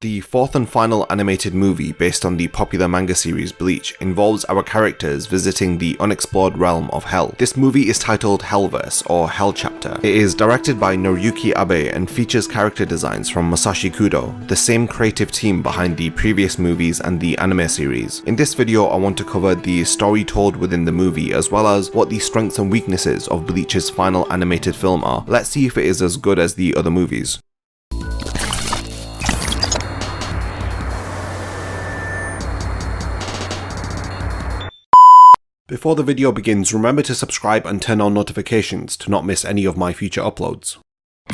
The fourth and final animated movie based on the popular manga series Bleach involves our characters visiting the unexplored realm of Hell. This movie is titled Hellverse or Hell Chapter. It is directed by Noriyuki Abe and features character designs from Masashi Kudo, the same creative team behind the previous movies and the anime series. In this video I want to cover the story told within the movie as well as what the strengths and weaknesses of Bleach's final animated film are. Let's see if it is as good as the other movies. Before the video begins, remember to subscribe and turn on notifications to not miss any of my future uploads.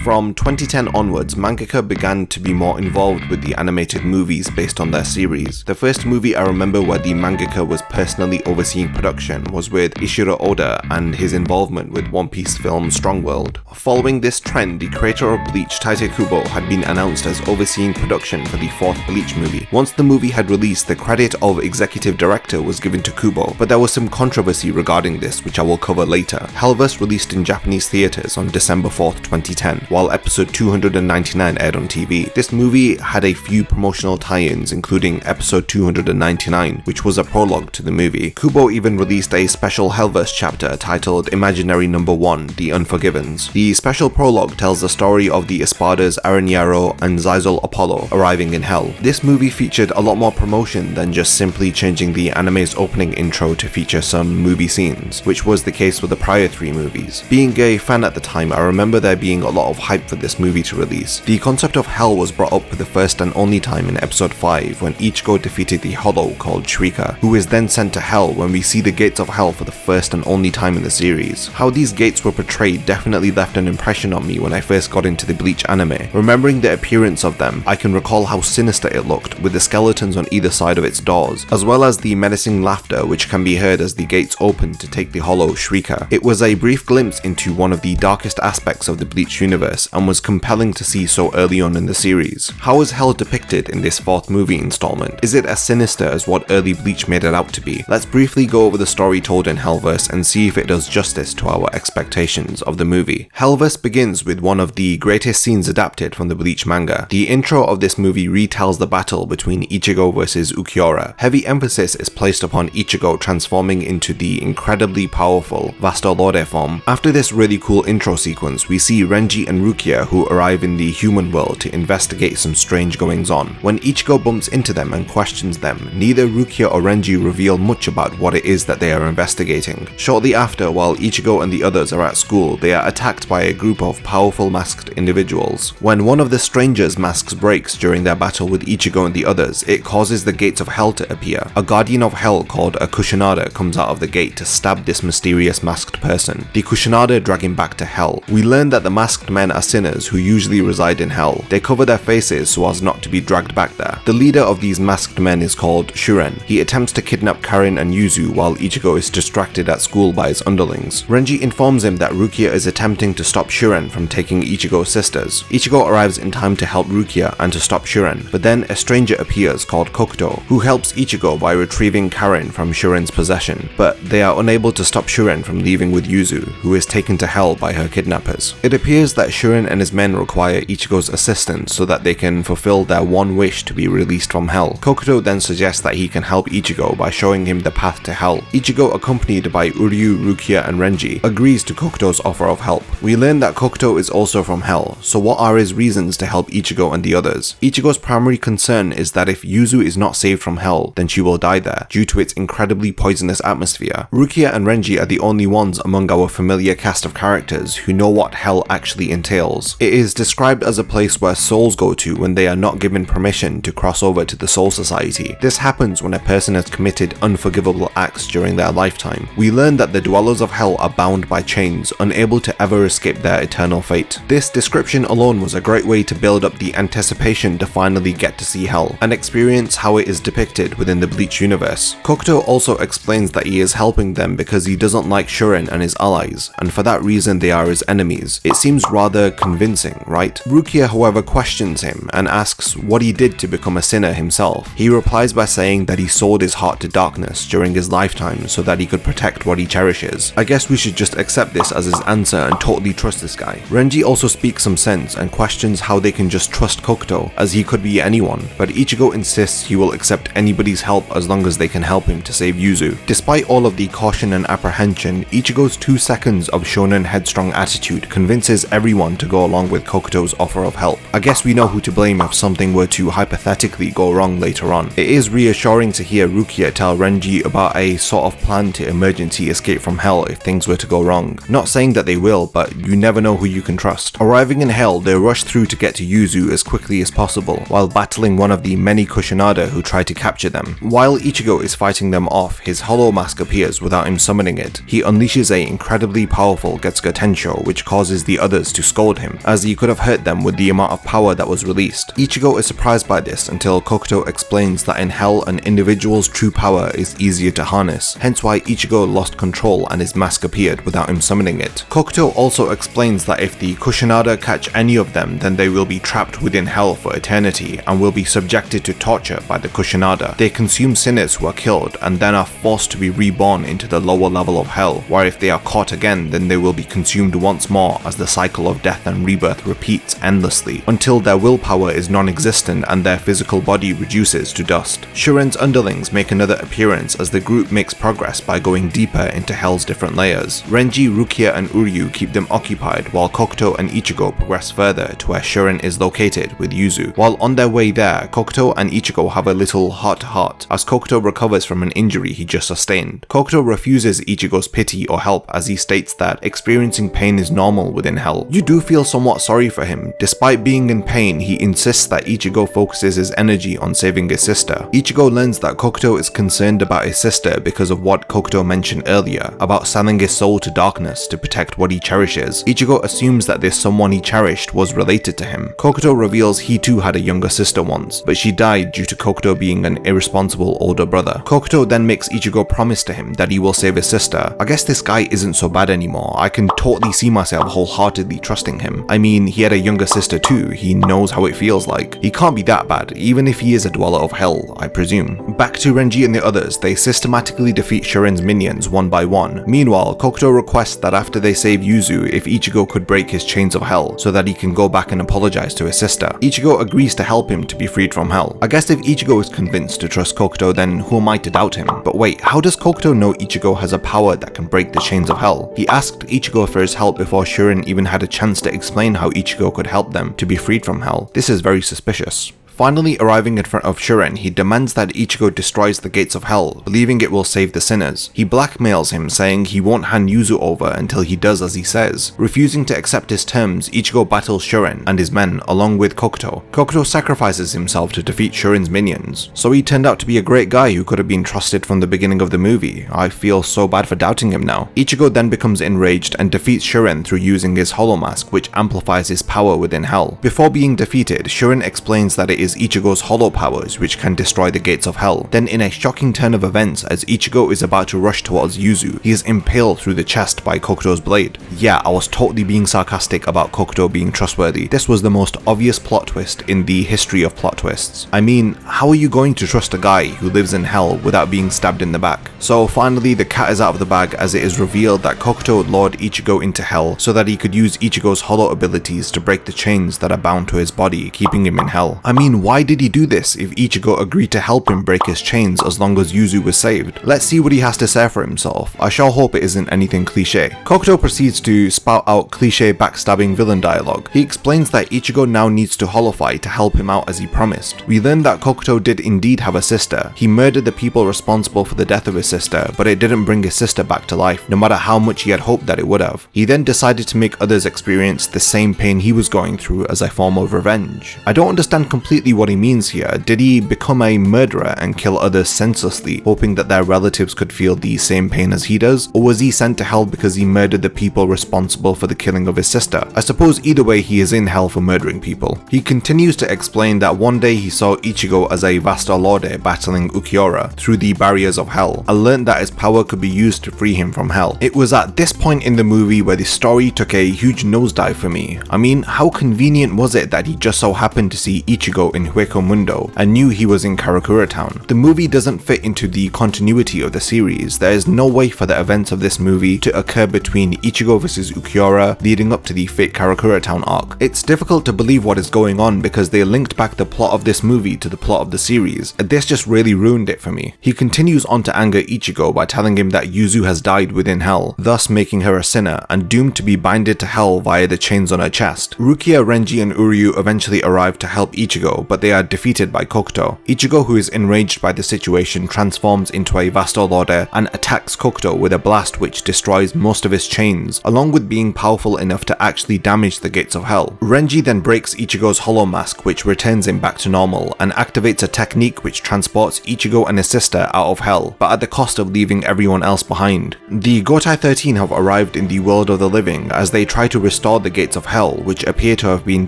From 2010 onwards, mangaka began to be more involved with the animated movies based on their series. The first movie I remember where the mangaka was personally overseeing production was with Ishiro Oda and his involvement with One Piece film Strong World. Following this trend, the creator of Bleach, Tite Kubo, had been announced as overseeing production for the fourth Bleach movie. Once the movie had released, the credit of executive director was given to Kubo, but there was some controversy regarding this, which I will cover later. Hellverse released in Japanese theaters on December 4th, 2010. While episode 299 aired on TV. This movie had a few promotional tie-ins, including episode 299, which was a prologue to the movie. Kubo even released a special Hellverse chapter titled Imaginary Number 1, The Unforgivens. The special prologue tells the story of the Espadas Arañaro and Zizal Apollo arriving in Hell. This movie featured a lot more promotion than just simply changing the anime's opening intro to feature some movie scenes, which was the case with the prior three movies. Being a fan at the time, I remember there being a lot of hype for this movie to release. The concept of Hell was brought up for the first and only time in episode 5 when Ichigo defeated the Hollow called Shrieker, who is then sent to Hell when we see the gates of Hell for the first and only time in the series. How these gates were portrayed definitely left an impression on me when I first got into the Bleach anime. Remembering the appearance of them, I can recall how sinister it looked with the skeletons on either side of its doors, as well as the menacing laughter which can be heard as the gates open to take the Hollow Shrieker. It was a brief glimpse into one of the darkest aspects of the Bleach universe and was compelling to see so early on in the series. How is Hell depicted in this fourth movie installment? Is it as sinister as what early Bleach made it out to be? Let's briefly go over the story told in Hellverse and see if it does justice to our expectations of the movie. Hellverse begins with one of the greatest scenes adapted from the Bleach manga. The intro of this movie retells the battle between Ichigo versus Ulquiorra. Heavy emphasis is placed upon Ichigo transforming into the incredibly powerful Vastolore form. After this really cool intro sequence, we see Renji and Rukia who arrive in the human world to investigate some strange goings on. When Ichigo bumps into them and questions them, neither Rukia or Renji reveal much about what it is that they are investigating. Shortly after, while Ichigo and the others are at school, they are attacked by a group of powerful masked individuals. When one of the strangers' masks breaks during their battle with Ichigo and the others, it causes the gates of Hell to appear. A guardian of Hell called a Kusanada comes out of the gate to stab this mysterious masked person. The Kusanada drag him back to Hell. We learn that the masked men are sinners who usually reside in Hell. They cover their faces so as not to be dragged back there. The leader of these masked men is called Shuren. He attempts to kidnap Karin and Yuzu while Ichigo is distracted at school by his underlings. Renji informs him that Rukia is attempting to stop Shuren from taking Ichigo's sisters. Ichigo arrives in time to help Rukia and to stop Shuren, but then a stranger appears called Kokuto, who helps Ichigo by retrieving Karin from Shuren's possession, but they are unable to stop Shuren from leaving with Yuzu, who is taken to Hell by her kidnappers. It appears that Shuren and his men require Ichigo's assistance so that they can fulfill their one wish to be released from Hell. Kokuto then suggests that he can help Ichigo by showing him the path to Hell. Ichigo, accompanied by Uryu, Rukia and Renji, agrees to Kokuto's offer of help. We learn that Kokuto is also from Hell, so what are his reasons to help Ichigo and the others? Ichigo's primary concern is that if Yuzu is not saved from Hell, then she will die there, due to its incredibly poisonous atmosphere. Rukia and Renji are the only ones among our familiar cast of characters who know what Hell actually entails. It is described as a place where souls go to when they are not given permission to cross over to the Soul Society. This happens when a person has committed unforgivable acts during their lifetime. We learn that the dwellers of Hell are bound by chains, unable to ever escape their eternal fate. This description alone was a great way to build up the anticipation to finally get to see Hell, and experience how it is depicted within the Bleach universe. Kokuto also explains that he is helping them because he doesn't like Shuren and his allies, and for that reason they are his enemies. It seems rather rather convincing, right? Rukia, however, questions him and asks what he did to become a sinner himself. He replies by saying that he sold his heart to darkness during his lifetime so that he could protect what he cherishes. I guess we should just accept this as his answer and totally trust this guy. Renji also speaks some sense and questions how they can just trust Kokuto, as he could be anyone, but Ichigo insists he will accept anybody's help as long as they can help him to save Yuzu. Despite all of the caution and apprehension, Ichigo's 2 seconds of shonen headstrong attitude convinces everyone to go along with Kokuto's offer of help. I guess we know who to blame if something were to hypothetically go wrong later on. It is reassuring to hear Rukia tell Renji about a sort of plan to emergency escape from hell if things were to go wrong. Not saying that they will, but you never know who you can trust. Arriving in hell, they rush through to get to Yuzu as quickly as possible, while battling one of the many Kusanada who try to capture them. While Ichigo is fighting them off, his hollow mask appears without him summoning it. He unleashes a incredibly powerful Getsuga Tensho, which causes the others to scold him, as he could have hurt them with the amount of power that was released. Ichigo is surprised by this until Kokuto explains that in hell an individual's true power is easier to harness, hence why Ichigo lost control and his mask appeared without him summoning it. Kokuto also explains that if the Kusanada catch any of them, then they will be trapped within hell for eternity and will be subjected to torture by the Kusanada. They consume sinners who are killed and then are forced to be reborn into the lower level of hell, where if they are caught again, then they will be consumed once more as the cycle of death and rebirth repeats endlessly, until their willpower is non-existent and their physical body reduces to dust. Shuren's underlings make another appearance as the group makes progress by going deeper into hell's different layers. Renji, Rukia and Uryu keep them occupied while Kokuto and Ichigo progress further to where Shuren is located with Yuzu. While on their way there, Kokuto and Ichigo have a little heart-to-heart as Kokuto recovers from an injury he just sustained. Kokuto refuses Ichigo's pity or help as he states that experiencing pain is normal within hell. You do feel somewhat sorry for him. Despite being in pain, he insists that Ichigo focuses his energy on saving his sister. Ichigo learns that Kokuto is concerned about his sister because of what Kokuto mentioned earlier, about selling his soul to darkness to protect what he cherishes. Ichigo assumes that this someone he cherished was related to him. Kokuto reveals he too had a younger sister once, but she died due to Kokuto being an irresponsible older brother. Kokuto then makes Ichigo promise to him that he will save his sister. I guess this guy isn't so bad anymore. I can totally see myself wholeheartedly trusting him. I mean, he had a younger sister too. He knows how it feels like. He can't be that bad, even if he is a dweller of hell, I presume. Back to Renji and the others, they systematically defeat Shuren's minions one by one. Meanwhile, Kokuto requests that after they save Yuzu, if Ichigo could break his chains of hell so that he can go back and apologize to his sister. Ichigo agrees to help him to be freed from hell. I guess if Ichigo is convinced to trust Kokuto, then who am I to doubt him? But wait, how does Kokuto know Ichigo has a power that can break the chains of hell? He asked Ichigo for his help before Shuren even had a chance to explain how Ichigo could help them to be freed from hell. This is very suspicious. Finally arriving in front of Shuren, he demands that Ichigo destroys the gates of hell, believing it will save the sinners. He blackmails him, saying he won't hand Yuzu over until he does as he says. Refusing to accept his terms, Ichigo battles Shuren and his men along with Kokuto. Kokuto sacrifices himself to defeat Shuren's minions. So he turned out to be a great guy who could have been trusted from the beginning of the movie. I feel so bad for doubting him now. Ichigo then becomes enraged and defeats Shuren through using his hollow mask, which amplifies his power within hell. Before being defeated, Shuren explains that it is Ichigo's hollow powers which can destroy the gates of hell. Then in a shocking turn of events, as Ichigo is about to rush towards Yuzu, he is impaled through the chest by Kokuto's blade. Yeah, I was totally being sarcastic about Kokuto being trustworthy. This was the most obvious plot twist in the history of plot twists. I mean, how are you going to trust a guy who lives in hell without being stabbed in the back? So finally the cat is out of the bag as it is revealed that Kokuto lured Ichigo into hell so that he could use Ichigo's hollow abilities to break the chains that are bound to his body, keeping him in hell. I mean, why did he do this if Ichigo agreed to help him break his chains as long as Yuzu was saved? Let's see what he has to say for himself. I shall hope it isn't anything cliche. Kokuto proceeds to spout out cliche backstabbing villain dialogue. He explains that Ichigo now needs to holofy to help him out as he promised. We learn that Kokuto did indeed have a sister. He murdered the people responsible for the death of his sister, but it didn't bring his sister back to life, no matter how much he had hoped that it would have. He then decided to make others experience the same pain he was going through as a form of revenge. I don't understand completely completely what he means here. Did he become a murderer and kill others senselessly, hoping that their relatives could feel the same pain as he does? Or was he sent to hell because he murdered the people responsible for the killing of his sister? I suppose either way he is in hell for murdering people. He continues to explain that one day he saw Ichigo as a Vaster Lorde battling Ukiura through the barriers of hell, and learned that his power could be used to free him from hell. It was at this point in the movie where the story took a huge nosedive for me. I mean, how convenient was it that he just so happened to see Ichigo in Hueco Mundo and knew he was in Karakura Town? The movie doesn't fit into the continuity of the series. There is no way for the events of this movie to occur between Ichigo vs Ukiura leading up to the fake Karakura Town arc. It's difficult to believe what is going on because they linked back the plot of this movie to the plot of the series, and this just really ruined it for me. He continues on to anger Ichigo by telling him that Yuzu has died within hell, thus making her a sinner and doomed to be binded to hell via the chains on her chest. Rukia, Renji and Uryu eventually arrive to help Ichigo, but they are defeated by Kokuto. Ichigo, who is enraged by the situation, transforms into a Vaster Lorde and attacks Kokuto with a blast which destroys most of his chains, along with being powerful enough to actually damage the gates of hell. Renji then breaks Ichigo's hollow mask, which returns him back to normal, and activates a technique which transports Ichigo and his sister out of hell, but at the cost of leaving everyone else behind. The Gotai 13 have arrived in the world of the living as they try to restore the gates of hell, which appear to have been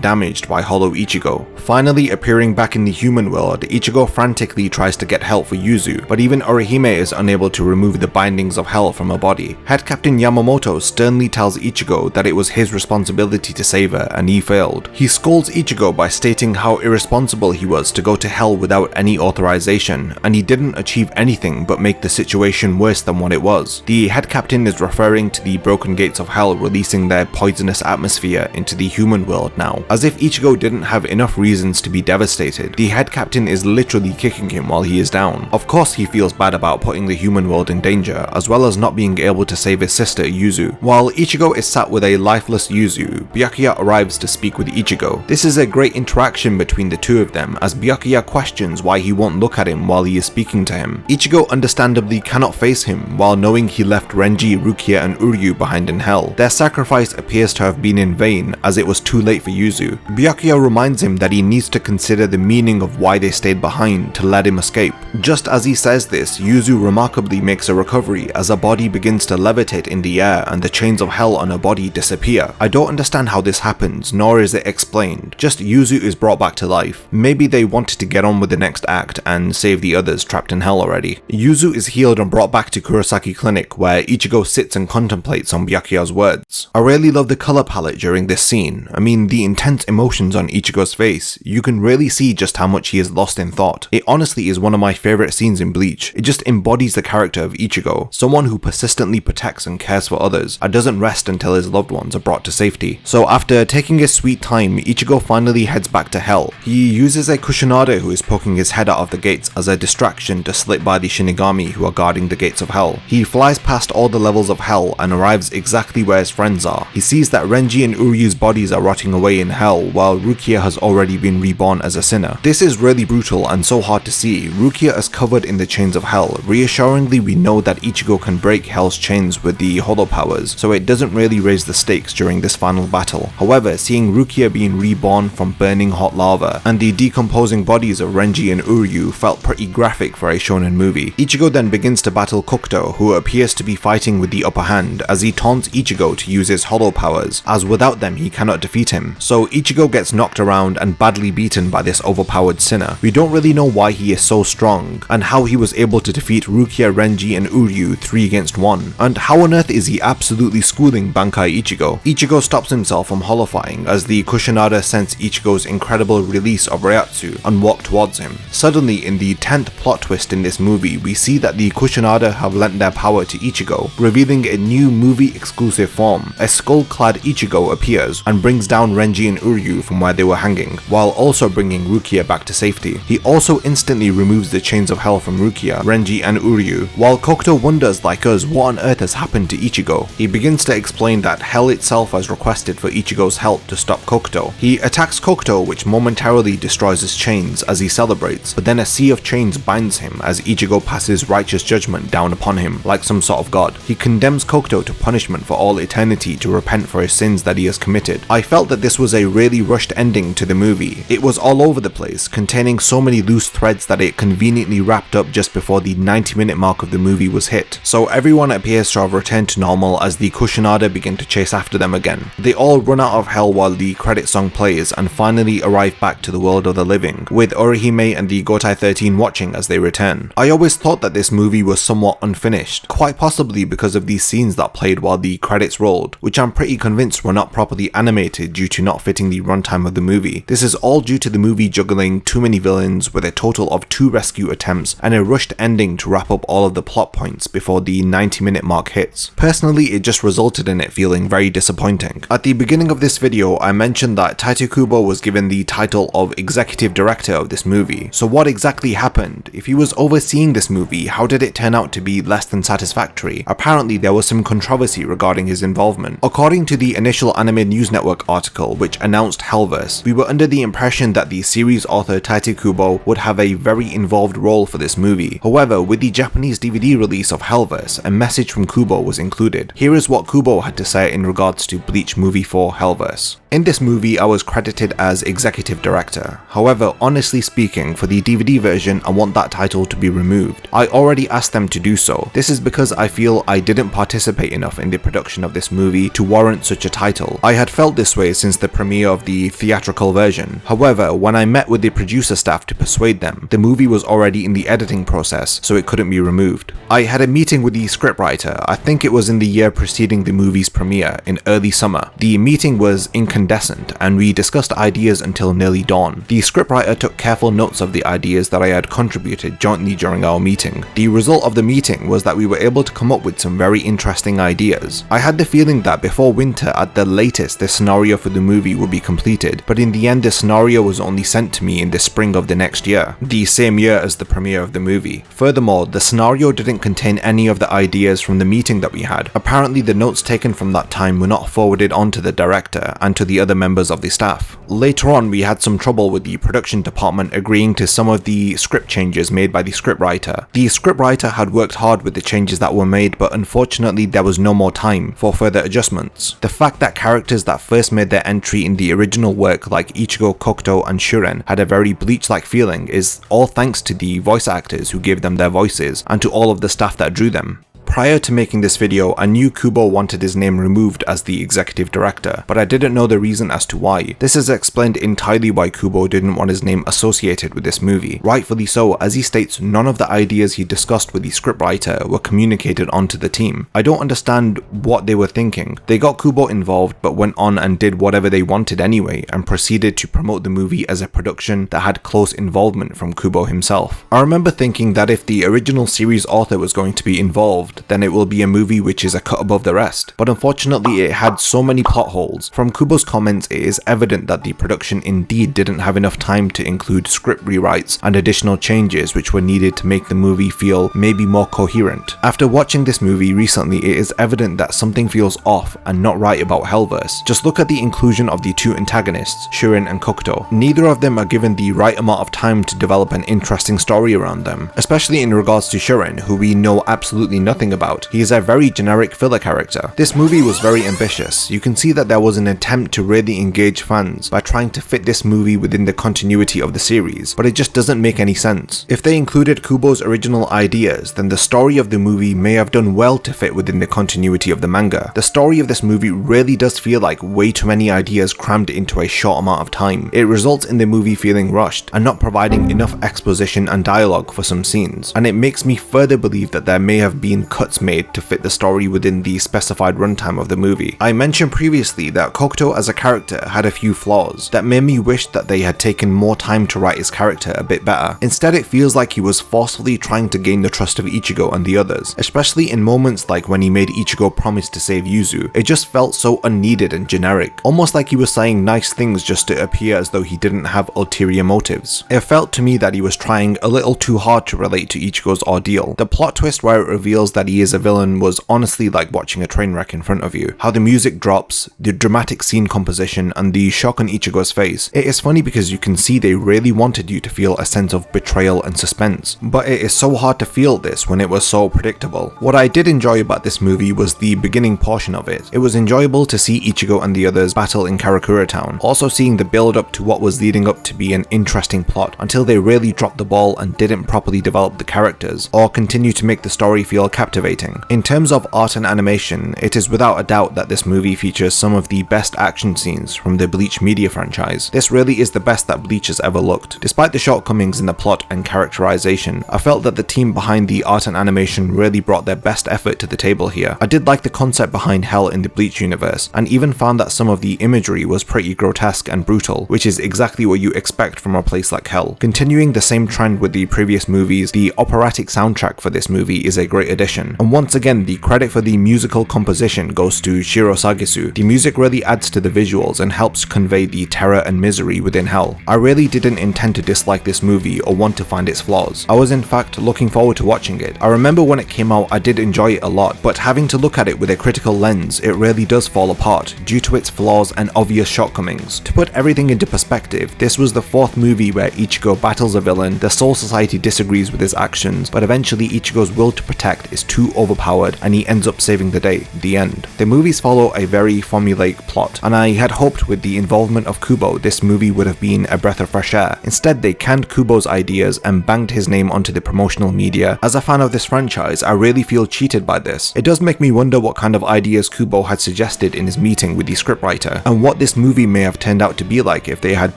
damaged by Hollow Ichigo. Finally appearing back in the human world, Ichigo frantically tries to get help for Yuzu, but even Orihime is unable to remove the bindings of hell from her body. Head Captain Yamamoto sternly tells Ichigo that it was his responsibility to save her, and he failed. He scolds Ichigo by stating how irresponsible he was to go to hell without any authorization, and he didn't achieve anything but make the situation worse than what it was. The head captain is referring to the broken gates of hell releasing their poisonous atmosphere into the human world now. As if Ichigo didn't have enough reasons to be devastated, the head captain is literally kicking him while he is down. Of course he feels bad about putting the human world in danger, as well as not being able to save his sister Yuzu. While Ichigo is sat with a lifeless Yuzu, Byakuya arrives to speak with Ichigo. This is a great interaction between the two of them, as Byakuya questions why he won't look at him while he is speaking to him. Ichigo understandably cannot face him, while knowing he left Renji, Rukia and Uryu behind in hell. Their sacrifice appears to have been in vain, as it was too late for Yuzu. Byakuya reminds him that he needs to consider the meaning of why they stayed behind to let him escape. Just as he says this, Yuzu remarkably makes a recovery as her body begins to levitate in the air and the chains of hell on her body disappear. I don't understand how this happens, nor is it explained. Just Yuzu is brought back to life. Maybe they wanted to get on with the next act and save the others trapped in hell already. Yuzu is healed and brought back to Kurosaki Clinic, where Ichigo sits and contemplates on Byakuya's words. I really love the color palette during this scene. I mean, the intense emotions on Ichigo's face. You can really see just how much he is lost in thought. It honestly is one of my favorite scenes in Bleach. It just embodies the character of Ichigo, someone who persistently protects and cares for others and doesn't rest until his loved ones are brought to safety. So after taking his sweet time, Ichigo finally heads back to hell. He uses a Kusanade who is poking his head out of the gates as a distraction to slip by the Shinigami who are guarding the gates of hell. He flies past all the levels of hell and arrives exactly where his friends are. He sees that Renji and Uryu's bodies are rotting away in hell, while Rukia has already been reborn as a sinner. This is really brutal and so hard to see. Rukia is covered in the chains of hell. Reassuringly, we know that Ichigo can break hell's chains with the hollow powers, so it doesn't really raise the stakes during this final battle. However, seeing Rukia being reborn from burning hot lava and the decomposing bodies of Renji and Uryu felt pretty graphic for a shonen movie. Ichigo then begins to battle Kokuto, who appears to be fighting with the upper hand, as he taunts Ichigo to use his hollow powers, as without them he cannot defeat him. So Ichigo gets knocked around and badly beaten by this overpowered sinner. We don't really know why he is so strong, and how he was able to defeat Rukia, Renji and Uryu 3 against 1, and how on earth is he absolutely schooling Bankai Ichigo. Ichigo stops himself from hollowfying as the Kusanada sense Ichigo's incredible release of Reiatsu and walk towards him. Suddenly, in the 10th plot twist in this movie, we see that the Kusanada have lent their power to Ichigo, revealing a new movie exclusive form. A skull-clad Ichigo appears and brings down Renji and Uryu from where they were hanging, while also bringing Rukia back to safety. He also instantly removes the chains of hell from Rukia, Renji and Uryu, while Kokuto wonders like us what on earth has happened to Ichigo. He begins to explain that hell itself has requested for Ichigo's help to stop Kokuto. He attacks Kokuto, which momentarily destroys his chains as he celebrates, but then a sea of chains binds him as Ichigo passes righteous judgment down upon him like some sort of god. He condemns Kokuto to punishment for all eternity to repent for his sins that he has committed. I felt that this was a really rushed ending to the movie. It was all over the place, containing so many loose threads that it conveniently wrapped up just before the 90-minute mark of the movie was hit. So everyone appears to have returned to normal as the Kushinaga begin to chase after them again. They all run out of hell while the credit song plays and finally arrive back to the world of the living, with Orihime and the Gotai 13 watching as they return. I always thought that this movie was somewhat unfinished, quite possibly because of these scenes that played while the credits rolled, which I'm pretty convinced were not properly animated due to not fitting the runtime of the movie. This is all due to the movie juggling too many villains with a total of 2 rescue attempts and a rushed ending to wrap up all of the plot points before the 90-minute mark hits. Personally, it just resulted in it feeling very disappointing. At the beginning of this video, I mentioned that Tite Kubo was given the title of executive director of this movie. So what exactly happened? If he was overseeing this movie, how did it turn out to be less than satisfactory? Apparently there was some controversy regarding his involvement. According to the initial Anime News Network article which announced Hellverse, we were under the impression that the series author Tite Kubo would have a very involved role for this movie. However, with the Japanese DVD release of Hellverse, a message from Kubo was included. Here is what Kubo had to say in regards to Bleach Movie 4 Hellverse. In this movie, I was credited as executive director. However, honestly speaking, for the DVD version, I want that title to be removed. I already asked them to do so. This is because I feel I didn't participate enough in the production of this movie to warrant such a title. I had felt this way since the premiere of the theatrical version. However, when I met with the producer staff to persuade them, the movie was already in the editing process, so it couldn't be removed. I had a meeting with the scriptwriter. I think it was in the year preceding the movie's premiere, in early summer. The meeting was incandescent, and we discussed ideas until nearly dawn. The scriptwriter took careful notes of the ideas that I had contributed jointly during our meeting. The result of the meeting was that we were able to come up with some very interesting ideas. I had the feeling that before winter at the latest the scenario for the movie would be completed, but in the end the scenario was only sent to me in the spring of the next year, the same year as the premiere of the movie. Furthermore, the scenario didn't contain any of the ideas from the meeting that we had. Apparently the notes taken from that time were not forwarded on to the director and to the other members of the staff. Later on we had some trouble with the production department agreeing to some of the script changes made by the scriptwriter. The scriptwriter had worked hard with the changes that were made, but unfortunately there was no more time for further adjustments. The fact that characters that first made their entry in the original work like Ichigo, Kokuto and Shuren had a very Bleach-like feeling is all thanks to the voice actors who gave them their voices and to all of the staff that drew them. Prior to making this video, I knew Kubo wanted his name removed as the executive director, but I didn't know the reason as to why. This is explained entirely why Kubo didn't want his name associated with this movie. Rightfully so, as he states none of the ideas he discussed with the scriptwriter were communicated onto the team. I don't understand what they were thinking. They got Kubo involved but went on and did whatever they wanted anyway and proceeded to promote the movie as a production that had close involvement from Kubo himself. I remember thinking that if the original series author was going to be involved, then it will be a movie which is a cut above the rest. But unfortunately it had so many plot holes. From Kubo's comments it is evident that the production indeed didn't have enough time to include script rewrites and additional changes which were needed to make the movie feel maybe more coherent. After watching this movie recently, it is evident that something feels off and not right about Hellverse. Just look at the inclusion of the two antagonists, Shuren and Kokuto. Neither of them are given the right amount of time to develop an interesting story around them, especially in regards to Shuren, who we know absolutely nothing about. He is a very generic filler character. This movie was very ambitious. You can see that there was an attempt to really engage fans by trying to fit this movie within the continuity of the series, but it just doesn't make any sense. If they included Kubo's original ideas, then the story of the movie may have done well to fit within the continuity of the manga. The story of this movie really does feel like way too many ideas crammed into a short amount of time. It results in the movie feeling rushed and not providing enough exposition and dialogue for some scenes, and it makes me further believe that there may have been cuts made to fit the story within the specified runtime of the movie. I mentioned previously that Kokuto as a character had a few flaws that made me wish that they had taken more time to write his character a bit better. Instead, it feels like he was forcefully trying to gain the trust of Ichigo and the others, especially in moments like when he made Ichigo promise to save Yuzu. It just felt so unneeded and generic, almost like he was saying nice things just to appear as though he didn't have ulterior motives. It felt to me that he was trying a little too hard to relate to Ichigo's ordeal. The plot twist where it reveals that that he is a villain was honestly like watching a train wreck in front of you. How the music drops, the dramatic scene composition, and the shock on Ichigo's face. It is funny because you can see they really wanted you to feel a sense of betrayal and suspense, but it is so hard to feel this when it was so predictable. What I did enjoy about this movie was the beginning portion of it. It was enjoyable to see Ichigo and the others battle in Karakura Town, also seeing the build up to what was leading up to be an interesting plot until they really dropped the ball and didn't properly develop the characters or continue to make the story feel captivating. In terms of art and animation, it is without a doubt that this movie features some of the best action scenes from the Bleach media franchise. This really is the best that Bleach has ever looked. Despite the shortcomings in the plot and characterization, I felt that the team behind the art and animation really brought their best effort to the table here. I did like the concept behind hell in the Bleach universe, and even found that some of the imagery was pretty grotesque and brutal, which is exactly what you expect from a place like hell. Continuing the same trend with the previous movies, the operatic soundtrack for this movie is a great addition, and once again the credit for the musical composition goes to Shiro Sagisu. The music really adds to the visuals and helps convey the terror and misery within hell. I really didn't intend to dislike this movie or want to find its flaws. I was in fact looking forward to watching it. I remember when it came out I did enjoy it a lot, but having to look at it with a critical lens, it really does fall apart due to its flaws and obvious shortcomings. To put everything into perspective, this was the fourth movie where Ichigo battles a villain, the Soul Society disagrees with his actions, but eventually Ichigo's will to protect is too overpowered and he ends up saving the day, the end. The movies follow a very formulaic plot, and I had hoped with the involvement of Kubo this movie would have been a breath of fresh air. Instead they canned Kubo's ideas and banged his name onto the promotional media. As a fan of this franchise, I really feel cheated by this. It does make me wonder what kind of ideas Kubo had suggested in his meeting with the scriptwriter, and what this movie may have turned out to be like if they had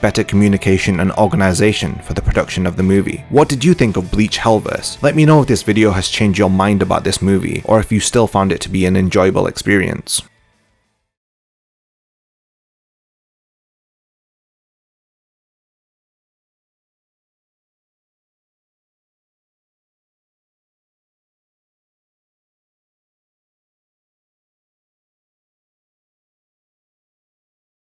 better communication and organization for the production of the movie. What did you think of Bleach Hellverse? Let me know if this video has changed your mind about this movie, or if you still found it to be an enjoyable experience.